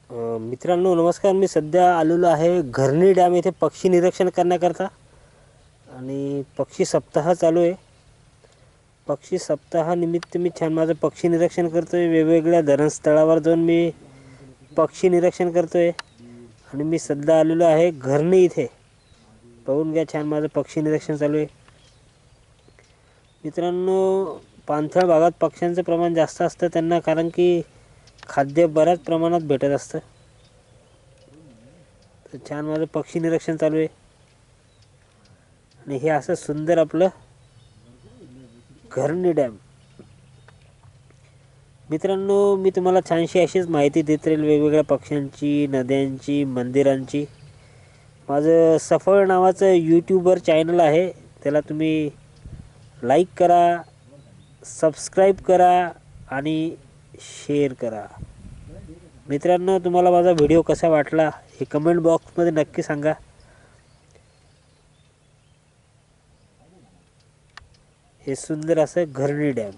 मित्रांनो नमस्कार. मी सध्या आलेलो आहे घरणी डॅम येथे पक्षी निरीक्षण करण्याकरता आणि पक्षी सप्ताह चालू आहे. पक्षी सप्ताहानिमित्त मी छान माझं पक्षी निरीक्षण करतो आहे. वेगवेगळ्या धरणस्थळावर जाऊन मी पक्षी निरीक्षण करतो आहे आणि मी सध्या आलेलो आहे घरणी इथे. पाहून घ्या, छान माझं पक्षी निरीक्षण चालू आहे. मित्रांनो, पाणथळ भागात पक्ष्यांचं प्रमाण जास्त असतं त्यांना, कारण की खाद्य बऱ्याच प्रमाणात भेटत असतं. तर छान माझं पक्षी निरीक्षण चालू आहे आणि हे असं सुंदर आपलं घरणी डॅम. मित्रांनो, मी तुम्हाला छानशी अशीच माहिती देत राहील वेगवेगळ्या पक्ष्यांची, नद्यांची, मंदिरांची. माझं सफळ नावाचं यूट्यूबवर चॅनल आहे, त्याला तुम्ही लाईक करा, सबस्क्राईब करा आणि शेअर करा. मित्रांनो, तुम्हाला माझा व्हिडिओ कसा वाटला हे कमेंट बॉक्समध्ये नक्की सांगा. हे सुंदर असं घरणी डॅम.